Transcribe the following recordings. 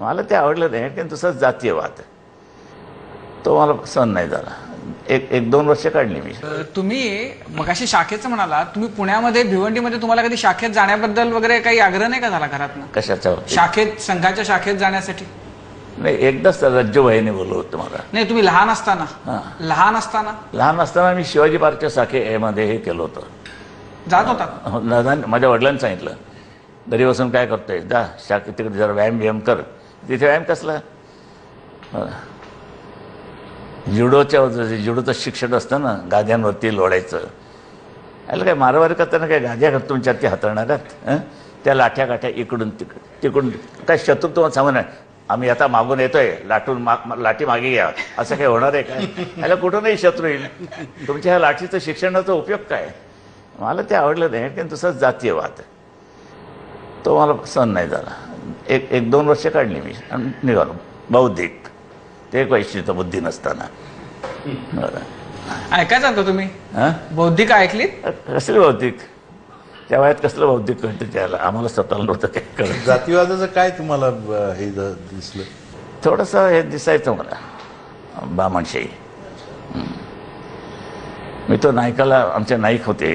मला ते आवडलं नाही कारण तसंच जातीयवाद तो मला सहन नाही झाला. एक दोन वर्ष काढली मी. तुम्ही मगाशी शाखेचं म्हणाला, तुम्ही पुण्यामध्ये भिवंडीमध्ये तुम्हाला कधी शाखेत जाण्याबद्दल वगैरे काही आग्रह नाही का झाला घरातनं? कशाच्या शाखेत, संघाच्या शाखेत जाण्यासाठी? नाही, एकदाच रज्जूबाईने बोलवलं होतं मला. नाही, तुम्ही लहान असताना? लहान असताना मी शिवाजी पार्कच्या शाखेमध्ये हे केलं होतं, जात होता. माझ्या वडिलांनी सांगितलं घरी बसून काय करतोय, जा शाखेत तिकडे जरा व्यायाम कर. तिथे व्यायाम कसला, जुडोचं शिक्षण असतं ना, गाद्यांवरती लोढायचं. याला काय मारामारी करताना काय गाद्या तुमच्या ते हाताळणाऱ्यात, त्या लाठ्या काठ्या इकडून तिकडून काय शत्रुत्व सांगणार, आम्ही आता मागून येतोय लाठी मागे घ्या, असं काही होणार आहे काय? याला कुठूनही शत्रू येईल. तुमच्या ह्या लाठीचं शिक्षणाचा उपयोग काय? मला ते आवडलं नाही कारण तसंच जातीयवाद तो मला सहन नाही झाला. एक दोन वर्ष काढली मी आणि निघालो. बौद्धिक ते एक वैशिष्ट्य बुद्धी नसताना. ऐकायचं होतं तुम्ही? बौद्धिक ऐकलीत? कसले बौद्धिक, त्या वयात कसलं बौद्धिक कळतं त्याला, आम्हाला स्वतःला नव्हतं काय कळत. जातीवादाचं काय तुम्हाला हे दिसलं? थोडंसं हे दिसायचं मला, बामणशाही. मी तो नायकाला, आमचे नाईक होते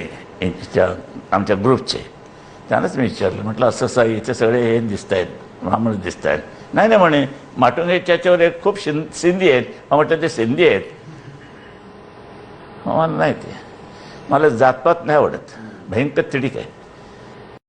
आमच्या ग्रुपचे, त्यानंच मी विचारलं, म्हटलं असं असं इथे सगळे हे दिसत आहेत, ब्राह्मण दिसत आहेत. नाही म्हणे, माटुंगेच्यावर एक खूप सिंधी आहेत. म्हटलं ते सिंधी आहेत? मला नाही, ते मला जातपात नाही आवडत, भयंकर तिडीक आहे.